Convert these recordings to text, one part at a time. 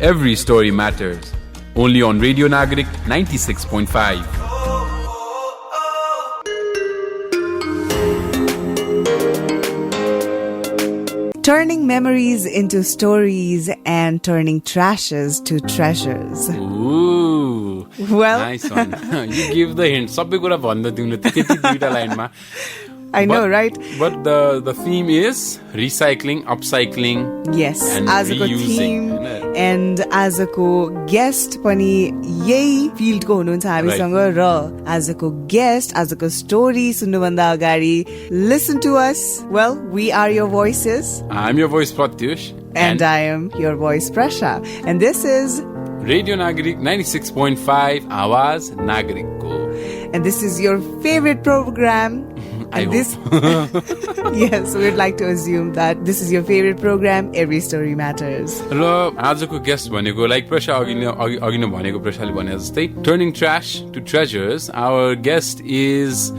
Every story matters. Only on Radio Nagarik 96.5. Turning memories into stories and turning trashes to treasures. Ooh. Well, nice one. You give the hint. Sabai kura bhanda diunu त्यति दुईटा लाइनमा. I know, right? But the theme is recycling, upcycling. Yes, and as a reusing. theme and as a guest pani yही field ko हुनुहुन्छ हामीसँग र as a guest, as a story सुन्नुभन्दा अगाडि listen to us. Well, we are your voices. I'm your voice Pratyush. And I am your voice Presa. And this is Radio Nagarik 96.5 Awaz Nagarik ko. And this is your favorite program. I hope. Yes, we'd like to assume that this is your favorite program. Every story matters. र आजको guest भनेको like Prussia अघि नै भनेको प्रशाले भने जस्तै turning trash to treasures. Our guest is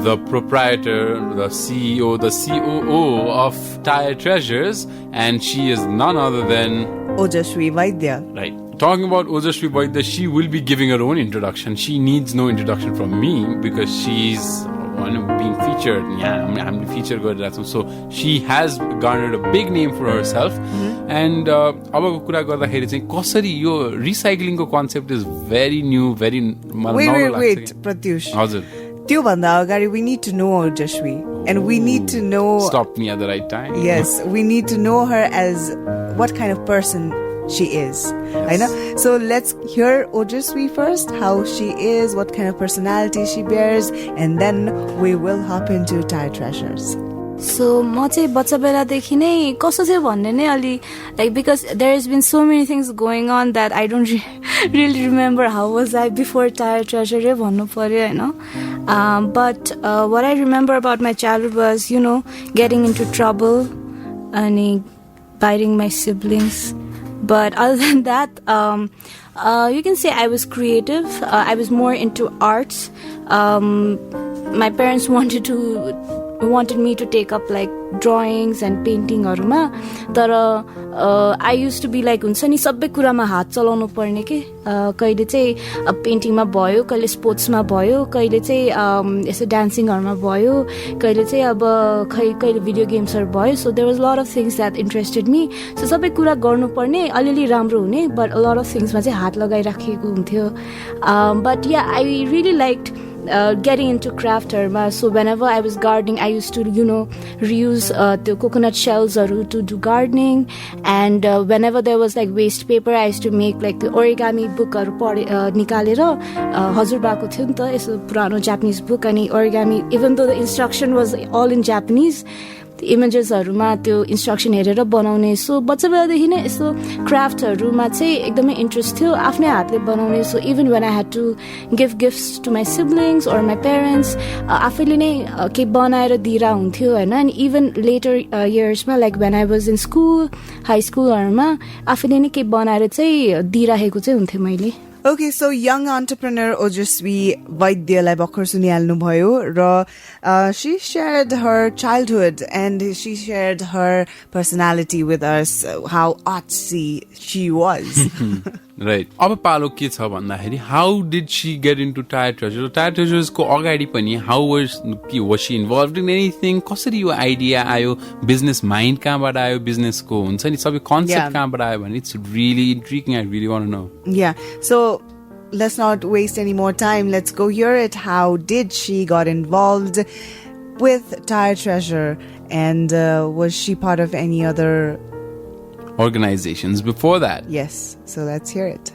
the proprietor, the CEO, the COO of Tyre Treasures, and she is none other than Ojaswi Baidya. Right. Talking about Ojaswi Baidya, she will be giving her own introduction. She needs no introduction from me because she's being featured. I'm the feature girl. So she has garnered a big name for herself. And abako kura garदाखेरि चाहिँ कसरी यो recycling को concept is very new, very Wait, Pratyush. हजुर. त्यो भन्दा अगाडि we need to know Ojaswi, and we need to know. Stop me at the right time. Yes, we need to know her as what kind of person she is. Yes. I know. So let's hear Ojaswi first, how she is, what kind of personality she bears, and then we will hop into Tyre Treasures. So म चाहिँ बच्चा बेलादेखि नै कस्तो थियो भन्ने नै अलि like because there has been so many things going on that I don't really remember how was I before Tyre Treasure भन्नु पर्यो हैन. But what I remember about my childhood was, you know, getting into trouble and biting my siblings. But other than that, you can say I was creative. I was more into arts. My parents wanted me to take up like drawings and painting हरूमा तर I used to be like हुन्छ नि सबै कुरामा हात चलाउनु पर्ने के कहिले चाहिँ पेन्टिङमा भयो कहिले स्पोर्ट्समा भयो कहिले चाहिँ यसो डान्सिङहरुमा भयो कहिले चाहिँ अब कहिले भिडियो गेम्सहरु भयो so there was a lot of things that interested me so सबै कुरा गर्नु पर्ने अलिअलि राम्रो हुने but a lot of things मा चाहिँ हात लगाइराखेको हुन्थ्यो but yeah I really liked getting into craft so whenever I was gardening I used to reuse the coconut shells to do gardening and whenever there was like waste paper I used to make like the origami book nikalera हजुर बाको थियो नि त यसो पुरानो Japanese book अनि origami even though the instruction was all in Japanese इमेजेसहरुमा त्यो instruction हेरेर बनाउने सो बच्चा बेलादेखि नै यस्तो क्राफ्टहरुमा चाहिँ एकदमै इन्ट्रेस्ट थियो आफ्नै हातले बनाउने so even when I had to give gifts to my siblings और माई पेरेन्ट्स आफैले नै केही बनाएर दिइरा हुन्थ्यो हैन अनि इभन लेटर इयर्समा like when I was in school high स्कुलहरुमा आफैले नै केही बनाएर चाहिँ दिइराखेको चाहिँ हुन्थ्यो मैले Okay, so young entrepreneur Ojaswi Baidya lai bhakhar sunihalnu bhayo ra she shared her childhood and she shared her personality with us, how artsy she was. Right. अब पालो के छ भन्दाखेरि how did she get into Tyre Treasure? Tyre Treasures को अगाडि पनि how was she involved in anything? कसरी यो आइडिया आयो business mind कहाँबाट आयो business को हुन्छ नि सबै concept कहाँबाट आयो भने it's really intriguing. I really want to know. Yeah. So let's not waste any more time. Let's go hear it. How did she got involved with Tyre Treasure and was she part of any other organizations before that? Yes, so let's hear it.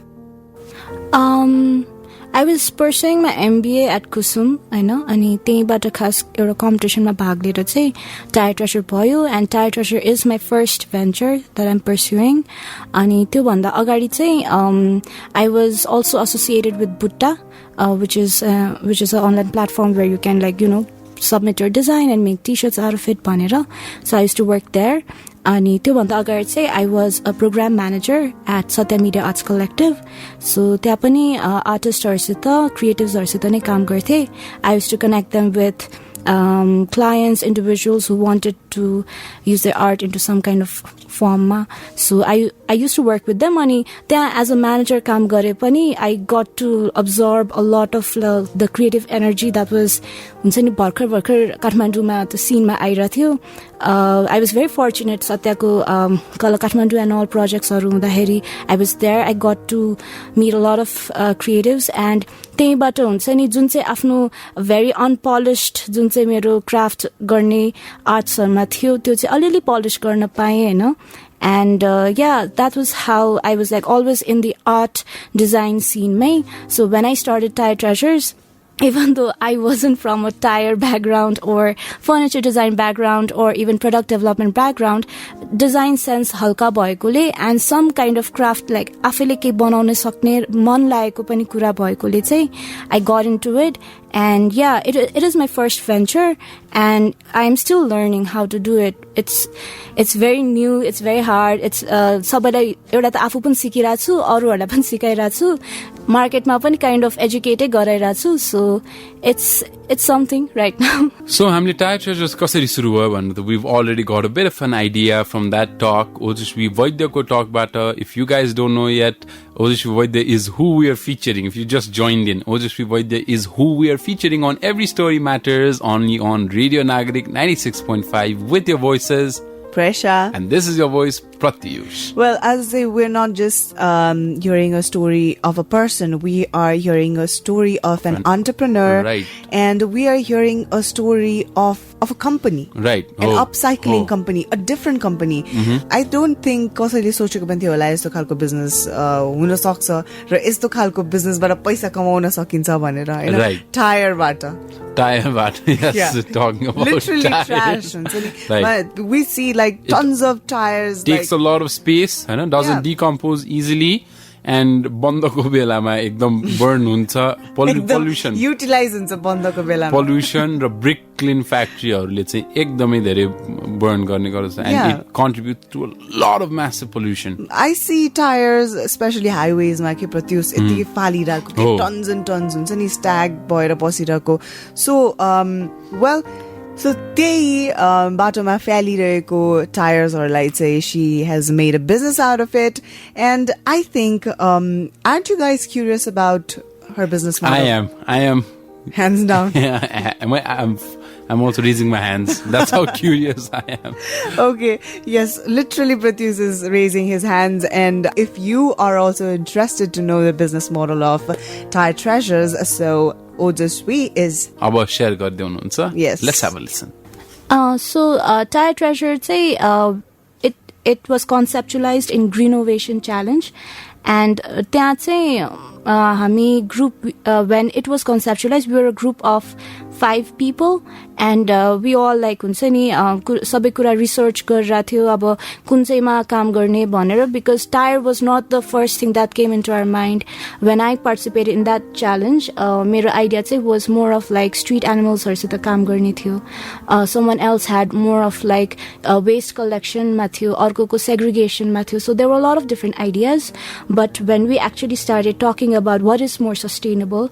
I was pursuing my MBA at Kusum, हैन अनि त्यहीबाट खास एउटा कम्पिटिसनमा भाग लिएर चाहिँ Tyre Treasure भयो and Tyre Treasure is my first venture that I'm pursuing अनि त्यो भन्दा अगाडि चाहिँ I was also associated with Butta which is an online platform where you can like submit your design and make t-shirts out of it भनेर so I used to work there अनि त्यो भन्दा अगाडि चाहिँ I was a program manager at Satya Media Arts Collective so त्यहाँ पनि आर्टिस्टहरुसित क्रिएटिभ्सहरुसित नै काम गर्थे I used to connect them with clients, individuals who wanted to use their art into some kind of form. So I used to work with them. Ani त्यहाँ as a manager काम गरे पनि I got to absorb a lot of the creative energy that was हुन्छ नि भर्खर काठमाडौँमा त्यो cinema आइरहेको थियो. I was very fortunate सत्यको कला काठमाडौँ and all projectsहरू हुँदाखेरि I was there. I got to meet a lot of creatives and त्यहीबाट हुन्छ नि जुन चाहिँ आफ्नो very unpolished जुन चाहिँ मेरो craft गर्ने आर्ट्सहरूमा थियो त्यो चाहिँ अलिअलि polish गर्न पाएँ हैन. And that was how I was like always in the art design scene may. So when I started Tyre Treasures, even though I wasn't from a tire background or furniture design background or even product development background, design sense halka bhayekole and some kind of craft like afele ke banaune sakne man lageko pani kura bhayekole chai I got into it. And it is my first venture and I'm still learning how to do it. It's very new, it's very hard. It's सबैलाई एउटा त आफू पनि सिकिरहेको छु अरूहरूलाई पनि सिकाइरहेको छु मार्केटमा पनि kind of educated गराइरहेको छु. So it's something right now. So हामीले Tyre Treasures कसरी सुरु भयो भन्नु त we've already got a bit of an idea from that talk. Ojaswi Baidya ko talk bata. If you guys don't know yet, Ojaswi Baidya is who we are featuring. If you just joined in, Ojaswi Baidya is who we are featuring on Every Story Matters, only on Radio Nagarik 96.5 with your voices Presa. And this is your voice, Pratyush. Well, as I say, we're not just hearing a story of a person. We are hearing a story of an entrepreneur. Right. And we are hearing a story of a company. Right. An upcycling company, a different company. I don't think कसैले सोचेको पनि थियो होला यस्तो खालको business हुन सक्छ र यस्तो खालको बिजनेसबाट पैसा कमाउन सकिन्छ भनेर हैन. Right. Tyreबाट. Yes, talking about literally tires. trash. Right. We see like tons of tires. Takes a lot of space, doesn't decompose easily. And बन्दको बेलामा एकदम burn हुन्छ pollution utilize हुन्छ बन्दको बेलामा pollution र brick kiln factoryहरूले चाहिँ एकदमै धेरै burn गर्ने गर्छ and it contributes to a lot of massive pollution. I see tires especially highways मा के प्रत्युष यति फालिरहेको tons and tons हुन्छ नि stack भएर बसिरहेको. So So त्यही बाटोमा फ्यालिरहेको टायर्सहरूलाई चाहिँ she has made a business out of it. And I think aren't you guys curious about her business model? I am. Hands down. I'm also raising my hands. That's how curious I am. Okay. Yes, literally Pratyush is raising his hands. And if you are also interested to know the business model of Tyre Treasures, so Ojaswi is... About share garde hununcha. Yes. Let's have a listen. So Tyre Treasure चाहिँ it was conceptualized in Greenovation Challenge. And त्यहाँ चाहिँ हामी group when it was conceptualized, we were a group of 5 people and we all like हुन्छ नि सबै कुरा research गरिरहेको थियो अब कुन चाहिँमा काम गर्ने भनेर because tire was not the first thing that came into our mind when I participated in that challenge. मेरो idea चाहिँ was more of like street animalsहरुसित काम गर्ने थियो. Someone else had more of like waste collection मा थियो, अर्कोको segregation मा थियो. So there were a lot of different ideas, but when we actually started talking about what is more sustainable,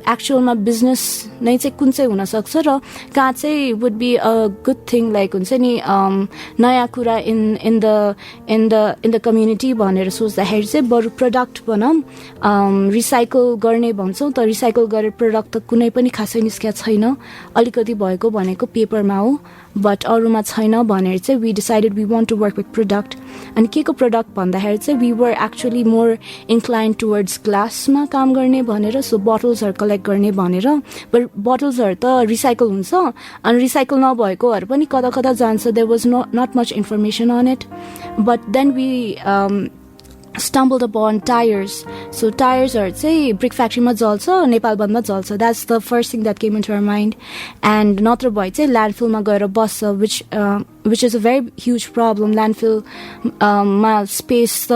actual मा business नै चाहिँ कुन चाहिँ हुन सक्छ र कहाँ चाहिँ would be a good thing like हुन्छ नि नयाँ कुरा in the community भनेर सोच्दाखेरि चाहिँ बरु प्रोडक्ट बनाऊँ रिसाइकल गर्ने भन्छौँ त रिसाइकल गरेर प्रोडक्ट त कुनै पनि खासै निस्केको छैन अलिकति भएको भनेको पेपरमा हो but अरूमा छैन भनेर चाहिँ we decided we want to work with product अनि के को प्रोडक्ट भन्दाखेरि चाहिँ we were actually more inclined towards glass मा काम गर्ने भनेर so bottles हरु कलेक्ट गर्ने भनेर but bottles हरु त रिसाइकल हुन्छ अनि रिसाइकल नभएकोहरु पनि कता कता जान्छ there was not much information on it but then we stumbled upon tires. So tires are say brick factory ma jalcha Nepal band ma jalcha. That's the first thing that came into our mind. And natra bhai चाहिँ landfill ma gaera bassa which is a very huge problem. Landfill ma space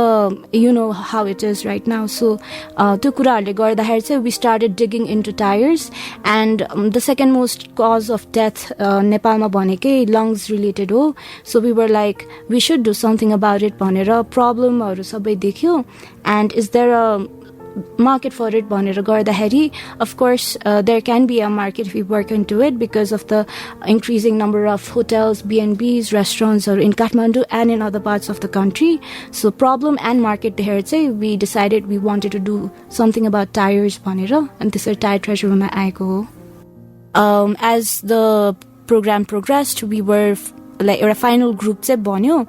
you know how it is right now. So त्यो कुराहरुले गर्दाखेरि चाहिँ we started digging into tires and the second most cause of death Nepal ma भनेकै lungs related हो. So we were like we should do something about it भनेर problem हरु सबै देख्यो and is there a market for it भनेर गर्दाखेरि of course there can be a market if we work into it because of the increasing number of hotels, B&Bs, restaurants in Kathmandu and in other parts of the country. So problem and market there चाहिँ we decided we wanted to do something about tires भनेर and त्यसरी Tyre Treasure मा आएको हो. As the program progressed, we were like एउटा final group चाहिँ बन्यो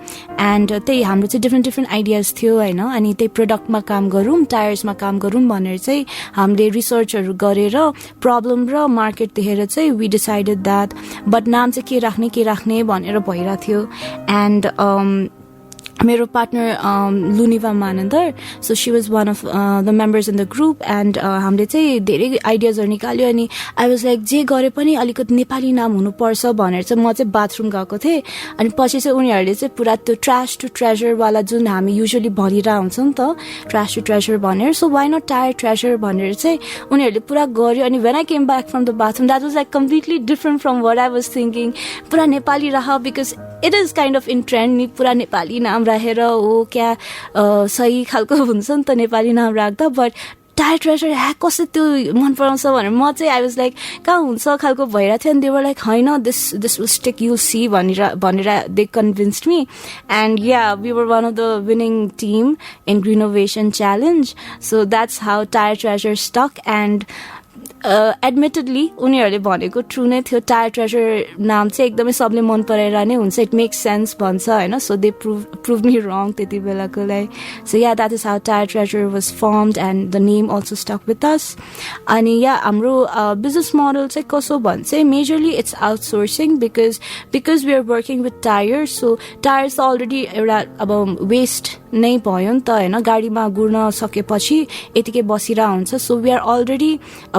and त्यही हाम्रो चाहिँ डिफ्रेन्ट आइडियाज थियो होइन अनि त्यही प्रडक्टमा काम गरौँ टायर्समा काम गरौँ भनेर चाहिँ हामीले रिसर्चहरू गरेर प्रब्लम र मार्केट देखेर चाहिँ वी डिसाइडेड द्याट बट नाम चाहिँ के राख्ने भनेर भइरहेको थियो एन्ड मेरो partner Luniva Manandhar so she was one of the members in the group and हामीले चाहिँ धेरै आइडियाजहरू निकाल्यो अनि आई वाज लाइक जे गरे पनि अलिकति नेपाली नाम हुनुपर्छ भनेर चाहिँ म चाहिँ बाथरुम गएको थिएँ अनि पछि चाहिँ उनीहरूले चाहिँ पुरा त्यो ट्र्यास टु ट्रेजरवाला जुन हामी युजली भनिरहेको हुन्छ नि त ट्र्यास टु ट्रेजर भनेर so why not tyre treasure भनेर चाहिँ उनीहरूले पुरा गर्यो अनि when I came back from the bathroom that was like completely different from what I was thinking पुरा नेपाली राख because it is kind of in trend नि पुरा नेपाली नाम राखेर हो क्या सही खालको हुन्छ नि त नेपाली नाम राख्दा बट टायर ट्रेजर कसरी त्यो मन पराउँछ भनेर म चाहिँ आई वाज लाइक कहाँ हुन्छ खालको भइरहेको थियो अनि देवर लाइक होइन this will stick you see भनेर they convinced me and yeah we were one of the winning team in renovation challenge so that's how tyre Treasure stuck and admittedly उनीहरूले भनेको ट्रु नै थियो tyre treasure नाम चाहिँ एकदमै सबले मन पराएर नै हुन्छ इट मेक्स सेन्स भन्छ होइन so they prove me wrong त्यति बेलाको लागि so yeah that is how tyre treasure was formed and the name also stuck with us अनि या हाम्रो बिजनेस मोडल चाहिँ कसो भन्छ चाहिँ majorly it's outsourcing because we are working with tyres so tyres त अलरेडी एउटा अब West नै भयो नि त होइन गाडीमा गुड्न सकेपछि यतिकै बसिरहेको हुन्छ so we are already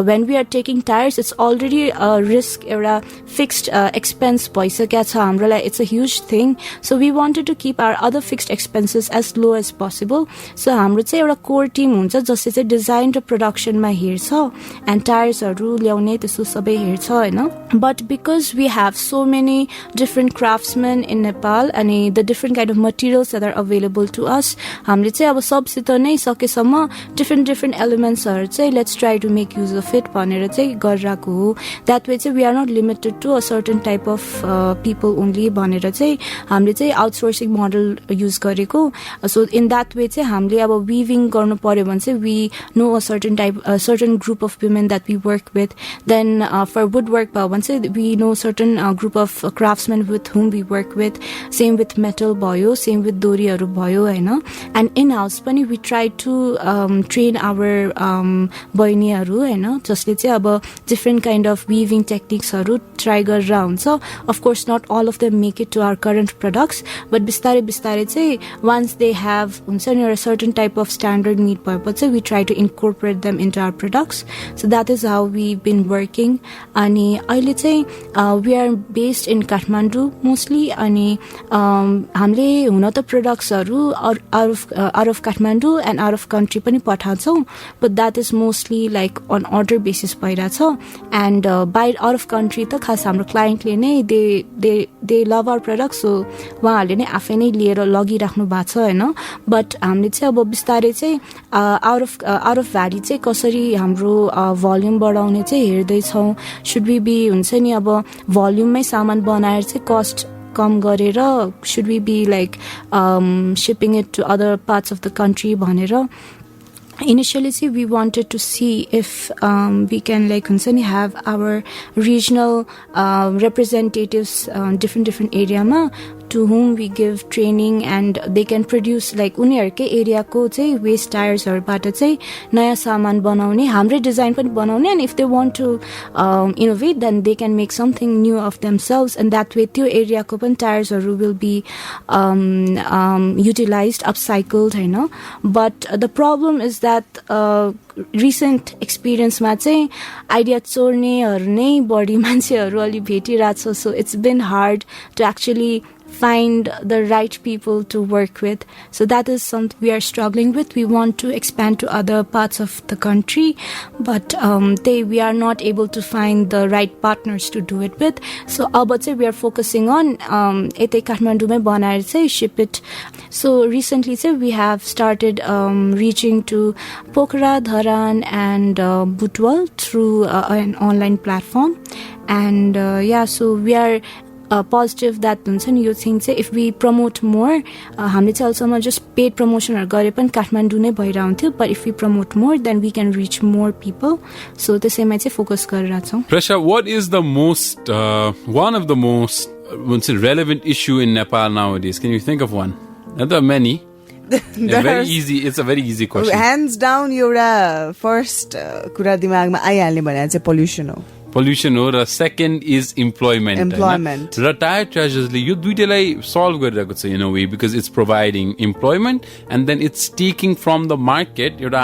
when we are taking tires it's already a risk एउटा fixed expense भइसकेको छ हाम्रोलाई it's a huge thing so we wanted to keep our other fixed expenses as low as possible so हाम्रो चाहिँ एउटा core team हुन्छ जसले चाहिँ design र production मा हेर्छ and tiresहरू ल्याउने त्यसो सबै हेर्छ होइन but because we have so many different craftsmen in Nepal अनि the different kind of materials that are available to us हामीले चाहिँ अब सबसित नै सकेसम्म different elementsहरू चाहिँ let's try to make use of it भनेर चाहिँ गरिरहेको हो द्याट वे चाहिँ we are not limited to a certain type of people only भनेर चाहिँ हामीले चाहिँ आउटसोर्सिङ मोडल युज गरेको सो इन द्याट वे चाहिँ हामीले अब विभिङ गर्नु पर्यो भने चाहिँ we know a certain group of women that we work with then for wood work भयो भने चाहिँ we know certain group of craftsmen with whom we work with same with metal भयो सेम विथ डोरीहरू भयो होइन and in house पनि we try to train our बहिनीहरू होइन जसले चाहिँ अब डिफ्रेन्ट काइन्ड अफ विभिङ टेक्निक्सहरू ट्राई गरेर हुन्छ of course not all of the make it to our current products but बिस्तारै बिस्तारै चाहिँ वान्स दे हेभ हुन्छ नि एउटा certain type of standard meet भएपछि we try to incorporate them into our products so that is how we been working अनि अहिले चाहिँ we are based in Kathmandu mostly अनि हामीले हुन त प्रडक्ट्सहरू out of Kathmandu and out of country पनि पठाउँछौँ but that is mostly like on order basis भइरहेछ एन्ड बाहिर आउट अफ कन्ट्री त खास हाम्रो क्लाइन्टले नै they love our product so उहाँहरूले नै आफै नै लिएर लगिराख्नु भएको छ होइन बट हामीले चाहिँ अब बिस्तारै चाहिँ आउट अफ भ्याली चाहिँ कसरी हाम्रो भल्युम बढाउने चाहिँ हेर्दैछौँ सुड वी बी हुन्छ नि अब भल्युममै सामान बनाएर चाहिँ कस्ट कम गरेर should we be like shipping it to other parts of the country भनेर initially we wanted to see if we can like have our regional representatives different area ma to whom we give training and they can produce like उनीहरुकै एरियाको चाहिँ West टायर्सहरुबाट चाहिँ नयाँ सामान बनाउने हाम्रो design पनि बनाउने and if they want to innovate then they can make something new of themselves and that way त्यो एरियाको पनि टायर्सहरु will be utilized upcycled हैन but the problem is that recent experience मा चाहिँ आइडिया चोर्नेहरु नै बढी मान्छेहरु अलि भेटिराछ so it's been hard to actually find the right people to work with. So that is something we are struggling with. We want to expand to other parts of the country, but we are not able to find the right partners to do it with. So we are focusing on etai Kathmandumai banaएर चाहिँ ship it. So recently we have started reaching to Pokhara, Dharan and Butwal through an online platform. And so we are positive that you think if we promote more, हामीले चाहिँ अहिलेसम्म just paid promotion गरे पनि काठमाडौँ नै भइरहन्थ्यो, but if we promote more then we can reach more people. So त्यसैमा चाहिँ focus गरिरहेका छौं. Presa, what is the most one of the most relevant issue in Nepal nowadays? Can you think of one? There are many. It's a very easy question. Hands down, एउटा first कुरा दिमागमा आइहाल्ने भने चाहिँ pollution हो. Pollution हो र second is employment. र Tyre Treasures ले यो दुईटैलाई solve गरिरहेको छ in a way, because it's providing employment and then it's taking from the market एउटा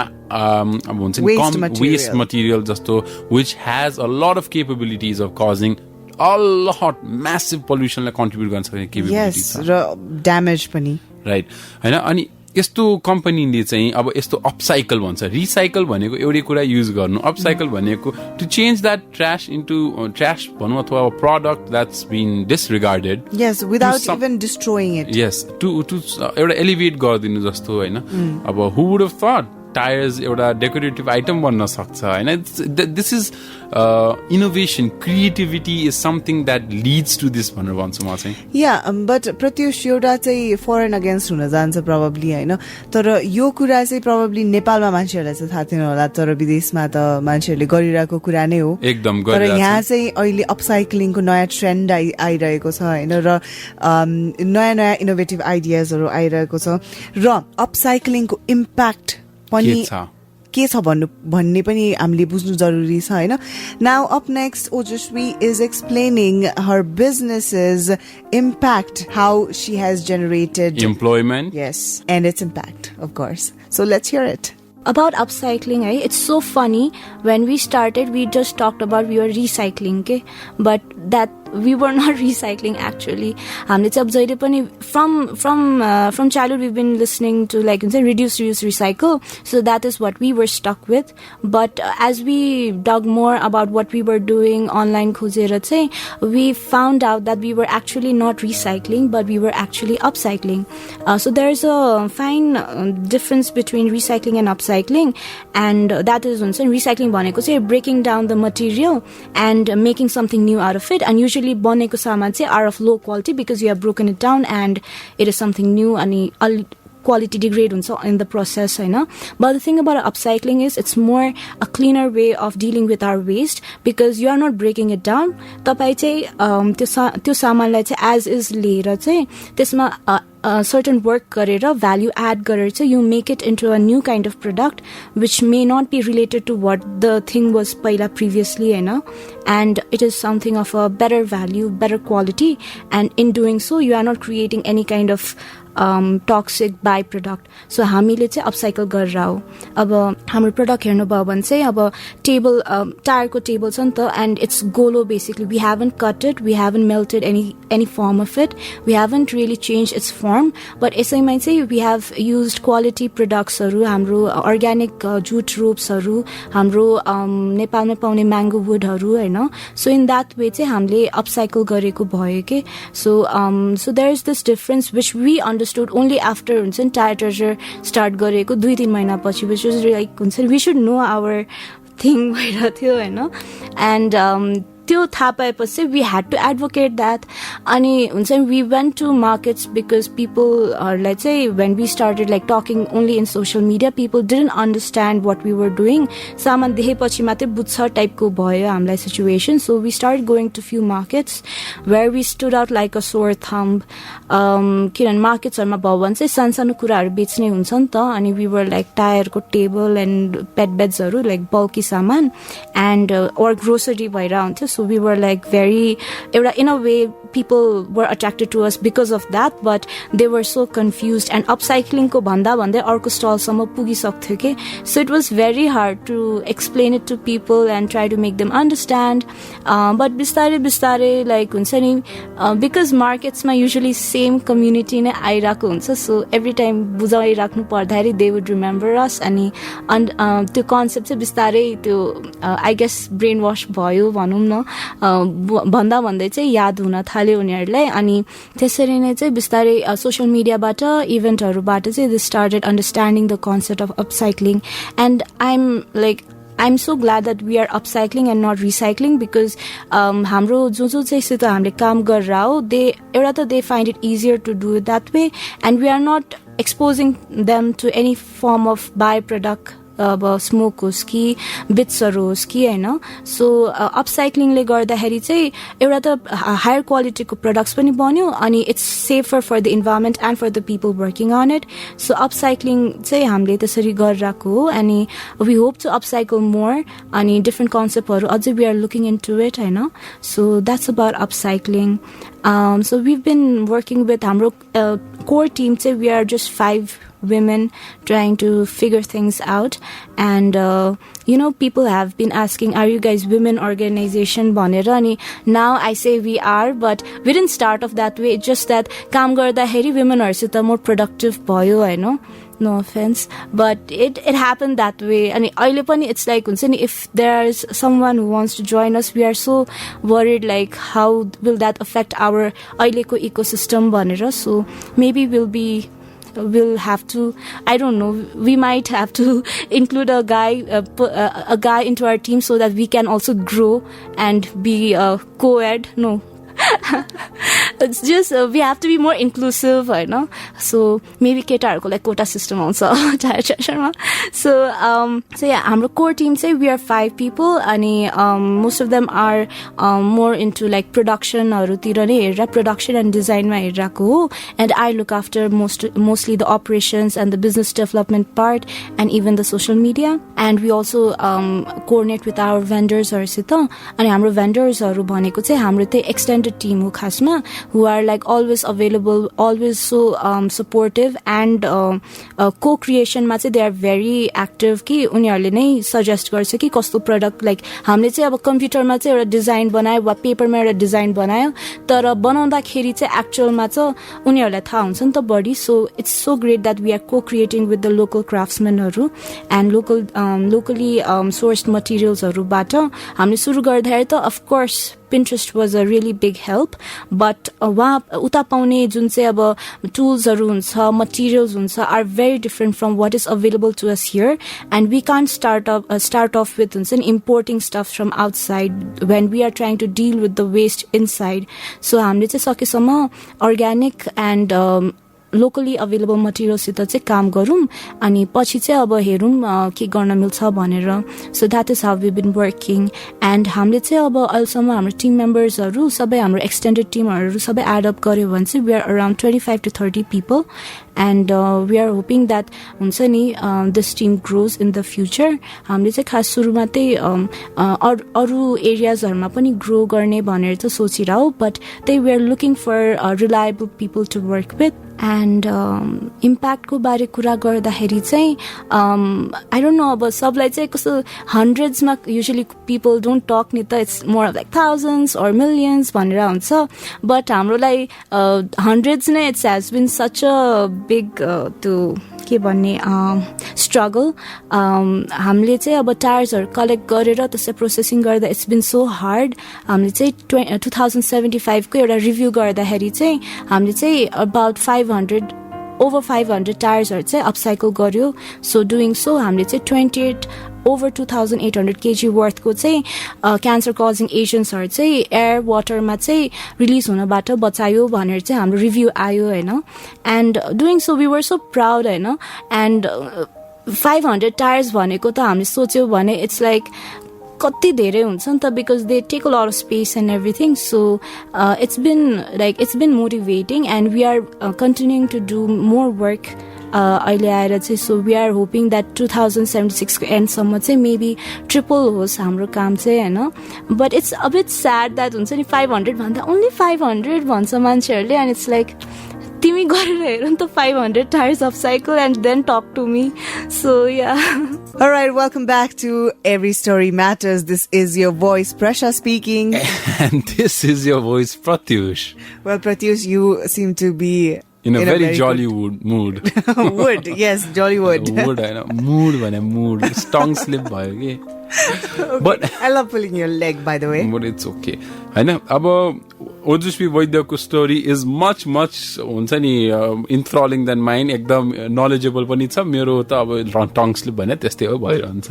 waste material जस्तो, which has a lot of capabilities of causing a lot massive pollution लाई contribute गर्न सक्ने capabilities छ. Yes, र damage पनि. Right. हैन, अनि यस्तो कम्पनीले चाहिँ अब यस्तो अपसाइकल भन्छ. रिसाइकल भनेको एउटै कुरा युज गर्नु, अपसाइकल भनेको to change that trash into trash भनौँ अथवा product that's been disregarded. Yes, without even destroying it. Yes, to एउटा एलिभेट गरिदिनु जस्तो हैन. अब who would have thought tyres एउटा डेकोरेटिभ आइटम बन्न सक्छ हैन. This is innovation, creativity is something that leads to this भनेर भन्छु म चाहिँ. या बट प्रत्युष एउटा चाहिँ फरेन अगेन्स्ट हुन जान्छ प्रब्ली हैन, तर यो कुरा चाहिँ प्रब्ली नेपालमा मान्छेहरूलाई चाहिँ थाहा थिएन होला, तर विदेशमा त मान्छेहरूले गरिरहेको कुरा नै हो एकदम. तर यहाँ चाहिँ अहिले अपसाइक्लिङको नयाँ ट्रेन्ड आइरहेको छ हैन, र नयाँ नयाँ इनोभेटिभ आइडियाजहरू आइरहेको छ, र अपसाइक्लिङको इम्प्याक्ट पनि के छ भन्ने पनि हामीले बुझ्नु जरुरी छ हैन. Now up next, Ojaswi is explaining her business's impact, how she has generated employment. Yes, and its impact, of course. So let's hear it. About upcycling, it's so funny. When we started, we just talked about we were recycling, okay? But that we were not recycling actually. From childhood we've been listening to reduce, reuse, recycle. So that is what we were stuck with. But as we dug more about what we were doing online, we found out that we were actually not recycling, but we were actually upcycling. So there's a fine difference between recycling and upcycling, and that is recycling breaking down the material and making something new out of it. And usually बनेको सामान चाहिँ are of low quality because you have broken it down and it is something new and quality degrade in the process, but the thing about upcycling is it's more a cleaner way of dealing with our waste, because you are not breaking it down. तपाई चाहिँ त्यो सामानलाई चाहिँ as is लिएर चाहिँ त्यसमा certain work गरेर value add गरेर चाहिँ you make it into a new kind of product which may not be related to what the thing was पहिला previously, and it is something of a better value, better quality, and in doing so you are not creating any kind of toxic byproduct. So हामीले चाहिँ upcycle गरेर हो. अब हाम्रो product हेर्नु भयो भने चाहिँ अब table tire को table छ नि त, and it's golo basically. We haven't cut it, we haven't melted any form of it, we haven't really changed its form, but यसैमा चाहिँ we have used quality products हरु, हाम्रो organic jute ropes हरु, हाम्रो नेपालमा पाउने mango wood हरु, हैन. So in that way चाहिँ हामीले upcycle गरेको भयो के. So there is this difference which we understood only after Tyre Treasure start gareko 2-3 mahina पछि, which was like we should know our thing bhairathyo हैन. And त्यो थाहा पाएपछि we had to advocate that. अनि we went to markets because people are, let's say, when we started talking only in social media, people didn't understand what we were doing. सामान देखेपछि मात्रै बुझ्छ टाइपको भयो हामीलाई situation. So we started going to few markets where we stood out like a sore thumb. किनभने मार्केट्सहरुमा भयो भने चाहिँ सानसानो कुराहरु बेच्ने हुन्छ नि त, अनि we were like tire को table and pet beds हरु, like bulky सामान and or grocery भइरा हुन्थ्यो. so we were like very, in a way people were attracted to us because of that, but they were so confused. And upcycling ko bhanda bhandai arko stall samma pugisaktyo ke, so it was very hard to explain it to people and try to make them understand. But bistare like huncha ni, because markets ma usually same community नै आइराको हुन्छ, so every time बुझाइराख्नु पर्दाखेरि they would remember us. अनि त्यो concept चाहिँ बिस्तारै त्यो I guess brain wash भयो भनौँ न, भन्दा भन्दै चाहिँ याद हुन थाल्यो उनीहरूलाई. अनि त्यसरी नै चाहिँ बिस्तारै सोसियल मिडियाबाट इभेन्टहरूबाट चाहिँ they started understanding the concept of upcycling. And I'm so glad that we are upcycling and not recycling, because हाम्रो जो चाहिँ सित हामीले काम गरेर हो, एउटा त they find it easier to do it that way, and we are not exposing them to any form of byproduct, अब स्मोक होस् कि बिट्सहरू होस् कि होइन. सो अपसाइक्लिङले गर्दाखेरि चाहिँ एउटा त हायर क्वालिटीको प्रडक्ट्स पनि बन्यो, अनि it's safer for the environment and for the people working on it. So upcycling चाहिँ हामीले त्यसरी गरिरहेको हो, अनि we hope to upcycle more, अनि डिफ्रेन्ट कन्सेप्टहरू अझै we are looking in to it होइन. So that's about upcycling. So we've been working with हाम्रो core team चाहिँ we are just 5 women trying to figure things out. And people have been asking, are you guys women organization भनेर, अनि now I say we are, but we didn't start off that way. It's just that काम गर्दाखेरि womenहरुसित more productive भयो होइन. No offense, but it happened that way. And अहिले पनि it's like हुन्छ नि, if there's someone who wants to join us, we are so worried like how will that affect our अहिलेको ecosystem भनेर. So maybe we'll have to, I don't know, we might have to include a guy into our team so that we can also grow and be co-ed. No. It's just we have to be more inclusive, you know. So maybe केटाहरुको like quota system also Tyre Treasure ma. So yeah, हाम्रो core team say we are 5 people, अनि most of them are more into like production हरुतिर नै हेरेर, production and design मा हेरेको हो. And I look after mostly the operations and the business development part, and even the social media. And we also coordinate with our vendors हरुसित. अनि हाम्रो vendors हरु भनेको चाहिँ हाम्रो चाहिँ extended team हो खासमा, who are like always available, always so supportive, and co-creation मा चाहिँ they are very active कि उनीहरूले नै सजेस्ट गर्छ कि कस्तो प्रडक्ट, लाइक हामीले चाहिँ अब कम्प्युटरमा चाहिँ एउटा डिजाइन बनायो वा पेपरमा एउटा डिजाइन बनायो, तर बनाउँदाखेरि चाहिँ एक्चुअलमा चाहिँ उनीहरूलाई थाहा हुन्छ नि त बढी. So it's so great that we are co-creating with the local क्राफ्ट्सम्यानहरू एन्ड लोकली सोर्स्ड मटेरियल्सहरूबाट. हामीले सुरु गर्दाखेरि त of course Pinterest was a really big help, but उता पाउने जुन चाहिँ अब टुल्सहरू हुन्छ, मटेरियल्स हुन्छ, are very different from what is available to us here, and we can't start off with importing stuff from outside when we are trying to deal with the waste inside. So हामीले चाहिँ सकेसम्म organic and locally available materials सित चाहिँ काम गरौँ, अनि पछि चाहिँ अब हेरौँ के गर्न मिल्छ भनेर. So that is how we've been working. And हामीले चाहिँ अब अहिलेसम्म हाम्रो टिम मेम्बर्सहरू सबै हाम्रो एक्सटेन्डेड टिमहरू सबै एड अप गर्यो भने चाहिँ we are around 25 to 30 people, and we are hoping that हुन्छ नि this team grows in the future. हामीले चाहिँ खास सुरुमा चाहिँ अरू एरियाजहरूमा पनि ग्रो गर्ने भनेर चाहिँ सोचिरहौ, but we are looking for reliable people to work with. And impact को बारे कुरा गर्दाखेरि चाहिँ I don't know, अब सबलाई चाहिँ कस्तो hundreds मा usually people don't talk नि त, it's more of like thousands or millions भनेर हुन्छ, but हाम्रोलाई hundreds नै it has been such a big to के भन्ने struggle. हामीले चाहिँ अब टायर्सहरू कलेक्ट गरेर त्यसै प्रोसेसिङ गर्दा it's been so hard. हामीले चाहिँ 2075 को एउटा रिभ्यू गर्दाखेरि चाहिँ हामीले चाहिँ about 500 over 500 टायर्सहरू चाहिँ अपसाइकल गर्यो. सो डुइङ सो हामीले चाहिँ 28 over 2,800 kg worth को चाहिँ क्यान्सर कजिङ एजेन्ट्सहरू चाहिँ एयर वाटरमा चाहिँ रिलिज हुनबाट बचायो भनेर चाहिँ हाम्रो रिभ्यू आयो होइन. And doing so we were so proud होइन. एन्ड 500 टायर्स भनेको त हामीले सोच्यौँ भने इट्स लाइक कति धेरै हुन्छ नि त, because they take a lot of space and everything. So it's been motivating, and we are continuing to do more work अहिले आएर चाहिँ so we are hoping that 2076 को एन्डसम्म चाहिँ मेबी ट्रिपल होस् हाम्रो काम चाहिँ होइन but it's a bit sad that हुन्छ नि 500 भन्दा ओन्ली 500 भन्छ मान्छेहरूले एन्ड इट्स लाइक तिमी गरेर हेर नि त 500 tires upcycle and then talk to me. So yeah. All right, welcome back to Every Story Matters. This is your voice, Presa speaking. And this is your voice, Pratyush. Well, Pratyush, you seem to be in a very jolly mood. Wood, yes, jolly wood. Wood, I know. Mood. Tongue slip bhayo ke. But I love pulling your leg, by the way. But it's okay. हैन अब ओजस्वी वैद्यको story is much हुन्छ नि इन्थ्रलिङ then mine एकदम knowledgeable पनि छ मेरो त अब टङ स्लिप भने त्यस्तै हो भइरहन्छ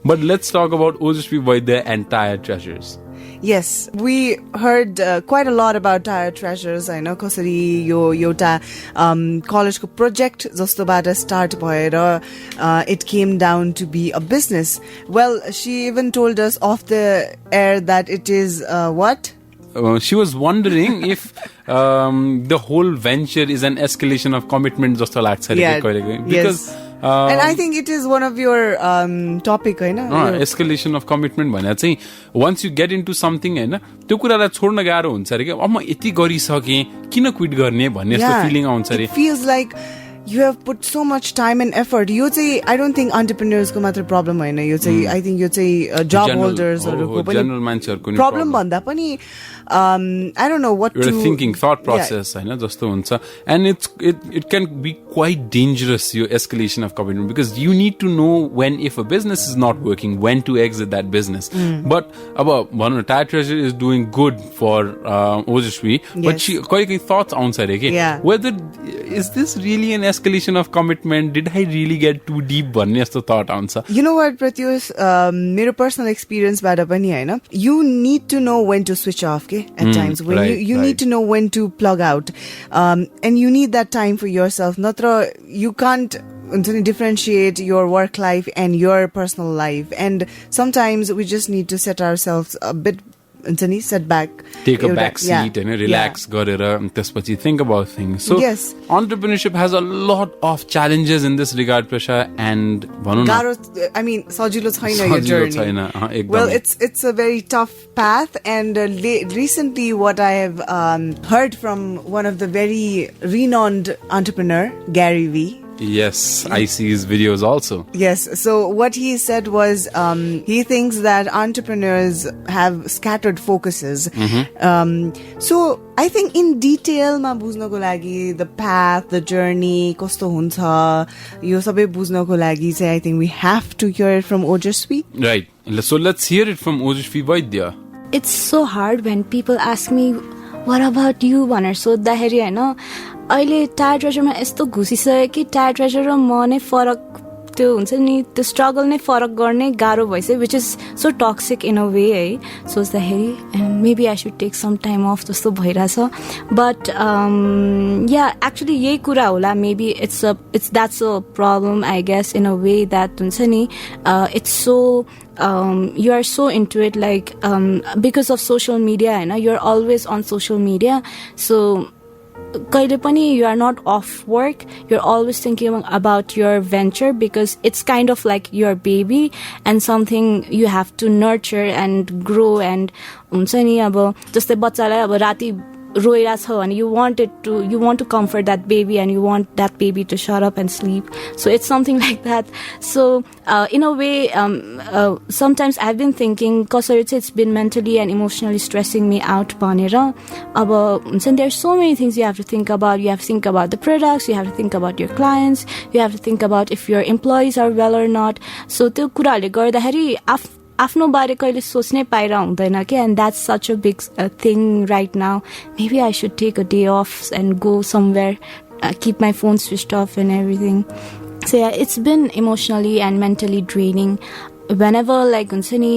but let's talk about Ojaswi Vaidya and Tyre Treasures. Yes, we heard quite a lot about Tyre Treasures. I know कसरी यो एउटा कलेजको प्रोजेक्ट जस्तोबाट स्टार्ट भएर it came down to be a business. Well, she even told us off the air that it is what? She was wondering if the whole venture is an escalation of commitment जस्तो लाग्छ because and I think it is one of your topic हैन escalation of commitment भने चाहिँ once you get into something हैन त्यो कुरालाई छोड्न गाह्रो हुन्छ रे के अब म यति गरिसके किन क्विट गर्ने भन्ने जस्तो फिलिङ आउँछ रे. It feels like you have put so much time and effort. यो चाहिँ I don't think entrepreneurs को मात्र प्रब्लम हैन यो चाहिँ I think यो चाहिँ job holders हरुको पनि जनरल मान्छेहरुको नि प्रब्लम भन्दा पनि I don't know what to thinking thought process हैन जस्तो हुन्छ and it can be quite dangerous your escalation of commitment because you need to know when if a business is not working when to exit that business but अब भनौं Tyre Treasure is doing good for Ojaswi but she कहिले thoughts आउँछ रे के whether is this really an escalation of commitment did I really get too deep भन्ने जस्तो thought आउँछ. You know what Pratyush मेरो personal experience बाट पनि हैन you need to know when to switch off at times when you need to know when to plug out and you need that time for yourself natra you can't differentiate your work life and your personal life and sometimes we just need to set ourselves a bit set back, take a back seat and relax garera त्यसपछि think about things. So yes, entrepreneurship has a lot of challenges in this regard Presa and भनौं न I mean सजिलो छैन your journey. Well it's a very tough path and recently what I have heard from one of the very renowned entrepreneur Gary Vee. Yes, I see his videos also. Yes, so what he said was he thinks that entrepreneurs have scattered focuses. So I think in detail ma bujhनको लागि the path, the journey kasto huncha yo sabai bujhनको लागि चाहिँ I think we have to hear it from Ojaswi. Right. So let's hear it from Ojaswi Baidya. It's so hard when people ask me what about you भनेर सोध्दाखेरि हैन अहिले tyre ट्रेजरमा यस्तो घुसिसक्यो कि tyre treasure र म नै फरक त्यो हुन्छ नि त्यो स्ट्रगल नै फरक गर्ने गाह्रो भइसक्यो which is so toxic in a way है सोच्दाखेरि maybe I should take some time off जस्तो भइरहेछ बट या एक्चुली यही कुरा होला maybe it's that's a problem I guess in a way that हुन्छ नि it's so you are so into it like because of social media and you're always on social media so kaile pani you are not off work you're always thinking about your venture because it's kind of like your baby and something you have to nurture and grow and huncha ni aba jastai bachchalai aba rati रोइरहेछ भने you want to comfort that baby and you want that baby to shut up and sleep so it's something like that so in a way sometimes I've been thinking कसरी चाहिँ it's been mentally and emotionally stressing me out भनेर अब हुन्छ there's so many things you have to think about you have to think about the products you have to think about your clients you have to think about if your employees are well or not so त्यो कुराहरूले गर्दाखेरि आफ्नो बारे कहिले सोच्नै पाइरा हुँदैन के and that's such a big thing right now maybe I should take a day off and go somewhere keep my phone switched off and everything so yeah it's been emotionally and mentally draining whenever like huncha ni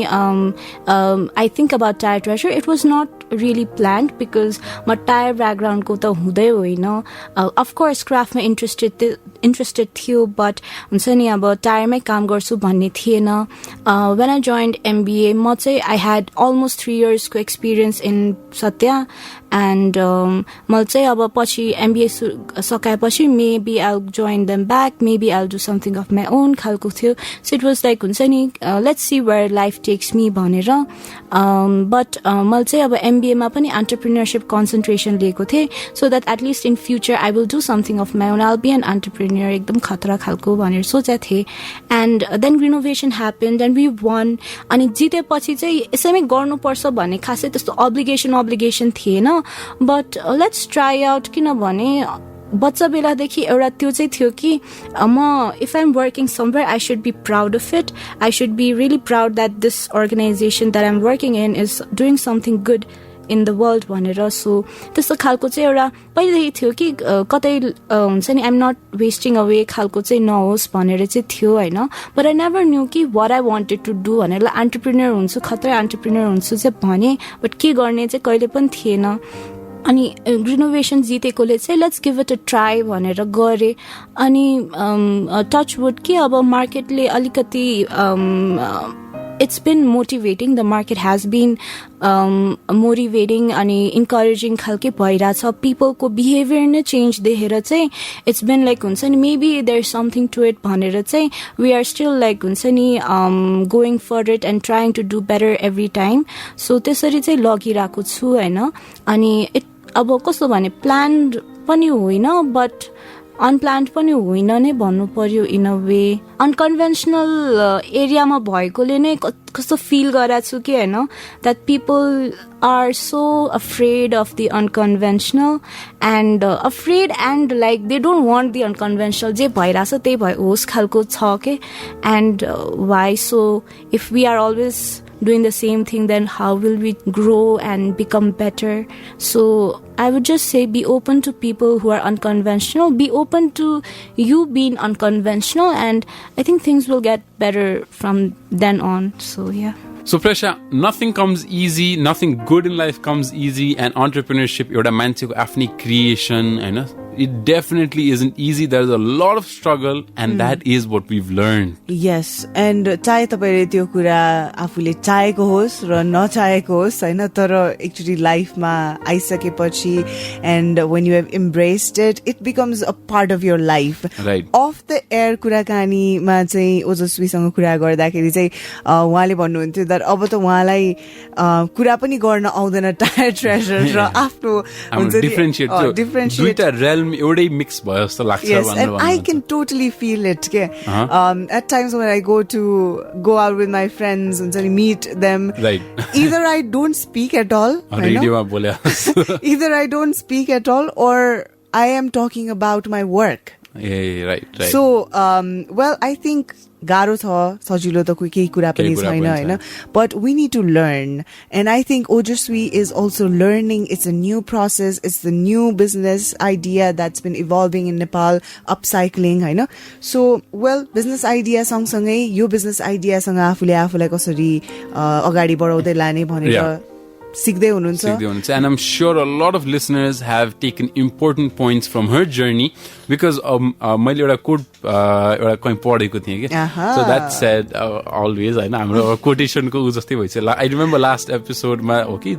I think about Tyre Treasure it was not really planned because my tire background ko ta hudai hoina. Of course craft ma interested थियो, but हुन्छ नि अब tire mai काम गर्छु भन्ने थिएन. When I joined MBA म चाहिँ I had almost 3 years को experience in Satya, and मैले चाहिँ अब पछि MBA सकाएपछि maybe I'll join them back, maybe I'll do something of my own खालको थियो. So it was like हुन्छ नि let's see where life takes me भनेर. But मैले चाहिँ अब MBA मा पनि entrepreneurship concentration लिएको थिएँ, so that at least in future I will do something of my own, I'll be an entrepreneur एकदम खतरा खालको भनेर सोचेको थिएँ. And then renovation happened and we won. अनि जितेपछि चाहिँ यसैमै गर्नुपर्छ भन्ने खासै त्यस्तो obligation थिएन. But let's try out किनभने बच्चा बेलादेखि एउटा त्यो चाहिँ थियो कि म if I'm working somewhere I should be proud of it. I should be really proud that this organization that I'm working in is doing something good in the world भनेर. So त्यस्तो खालको चाहिँ एउटा पहिल्यै थियो कि कतै हुन्छ नि I'm not wasting away खालको चाहिँ नहोस् भनेर चाहिँ थियो हैन. But I never knew कि what I wanted to do भनेर entrepreneur हुन्छु, खतरा entrepreneur हुन्छु चाहिँ भने, but के गर्ने चाहिँ कहिले पनि थिएन. अनि रिनोभेसन जितेकोले चाहिँ let's give it a try भनेर गरे. अनि टच वुड कि अब मार्केटले अलिकति it's been motivating. The market has been motivating अनि encouraging खालके भइरहेछ. People को behavior नै change देखेर चाहिँ it's been like हुन्छ नि maybe there's something to it भनेर चाहिँ we are still like हुन्छ नि going for it and trying to do better every time. So त्यसरी चाहिँ लगिरहेको छु हैन. अनि अब कस्तो भने planned पनि होइन but अनप्लान्ड पनि होइन नै भन्नु पर्यो इन अ वे. अनकन्भेन्सनल एरियामा भएकोले नै कस्तो फिल गरेको छु कि होइन that people are so afraid of the unconventional and afraid and like they don't want the unconventional. जे भइरहेछ त्यही होस् खालको छ कि. And why so if we are always doing the same thing, then how will we grow and become better? So I would just say be open to people who are unconventional, be open to you being unconventional, and I think things will get better from then on. So yeah. So Presa, nothing comes easy, nothing good in life comes easy, and entrepreneurship एउटा मान्छेको आफ्नै creation हैन. It definitely isn't easy. There's a lot of struggle, and that is what we've learned. Yes, and चाहे तपाईले त्यो कुरा आफूले चाहेको होस् र नचाहेको होस् हैन, तर एक्चुअली लाइफमा आइसकेपछि and when you have embraced it, it becomes a part of your life. Right. Off the air कुराकानीमा चाहिँ ओजस्वीसँग कुरा गर्दाखेरि चाहिँ उहाँले भन्नुहुन्थ्यो that अब त उहाँलाई कुरा पनि गर्न आउँदैन Tyre Treasure र आफ्नो हुन्छ नि differentiate दुईटा realm एउटै mix भयो जस्तो लाग्छ. Yes, and I can totally feel it. At times when I go out with my friends and meet them, right. either I don't speak at all, either I don't speak at all, or I am talking about my work. Yeah, right. So, well, I think गाह्रो छ, सजिलो त केही कुरा पनि छैन हैन, but we need to learn, and I think Ojaswi is also learning. It's a new process, it's the new business idea that's been evolving in Nepal, upcycling हैन. So well, business idea सँगसँगै यो business idea सँग आफूले आफूलाई कसरी अगाडि बढाउँदै लाने भनेर सिक्दै हुनुहुन्छ. And I'm sure a lot of listeners have taken important points from her journey, because मैले एउटा कोट एउटा कहीं पढेको थिएँ कि. So that said, always हैन हाम्रो quotation को जस्तै भइछ. I remember last episode मा okay,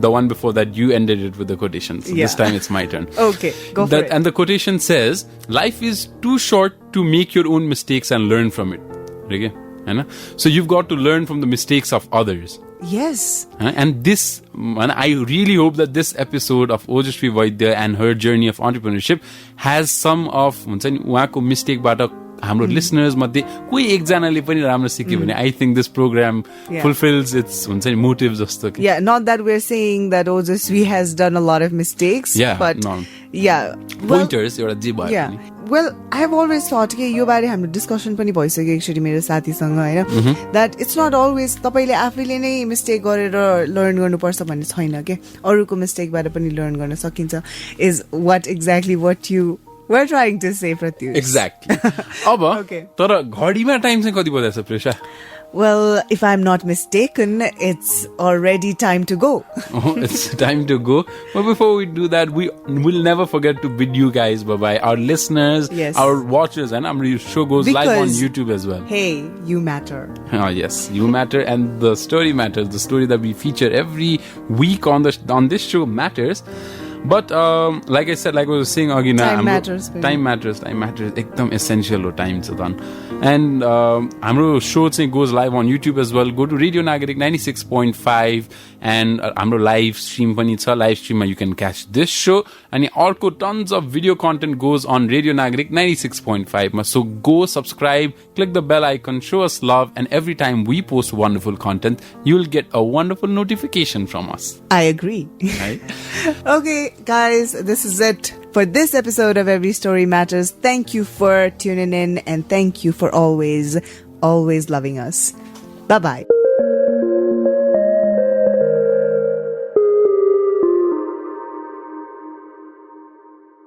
the one before that you ended it with the quotation. So this time it's my turn. Okay, go for it. And the quotation says, life is too short to make your own mistakes and learn from it. Okay? So you've got to learn from the mistakes of others. Yes. And this, and I really hope that this episode of Ojaswi Baidya and her journey of entrepreneurship has some of उहाँको mistake बाट हाम्रो listeners मध्ये कोही एकजनाले पनि राम्रो सिक्यो भने I think this program fulfills its motives जस्तो कि. Yeah, not that we're saying that Ojaswi has done a lot of mistakes, but yeah, pointers एउटा जे भयो. Yeah. Well, I have always thought कि यो बारे हाम्रो डिस्कसन पनि भइसक्यो एक्चुअली मेरो साथीसँग हैन, that it's not always तपाईले आफैले नै मिस्टेक गरेर लर्न गर्नुपर्छ भन्ने छैन के, अरूको मिस्टेकबाट पनि लर्न गर्न सकिन्छ, is what exactly what you were trying to say, Pratyush. Exactly. अब तर घडीमा टाइम चाहिँ कति बजेछ प्रेसा? Well, if I'm not mistaken, it's already time to go. Oh, it's time to go. But before we do that, we will never forget to bid you guys bye-bye. Our listeners, Yes. our watchers, and the show goes live on Because- YouTube as well. Hey, you matter. Oh, yes, you matter, and the story matters. The story that we feature every week on this show matters. But like I said, like I was saying, Agina, Time matters. Time matters. Ekdam essential ho time chadan. And हाम्रो show चाहिँ goes live on YouTube as well. Go to Radio Nagarik 96.5 and हाम्रो live stream पनि छ. Live stream you can catch this show. And अर्को tons of video content goes on Radio Nagarik 96.5. So go subscribe, click the bell icon, show us love, and every time we post wonderful content, you'll get a wonderful notification from us. I agree. Right? Okay, guys, this is it for this episode of Every Story Matters. Thank you for tuning in, and thank you for always loving us. Bye-bye.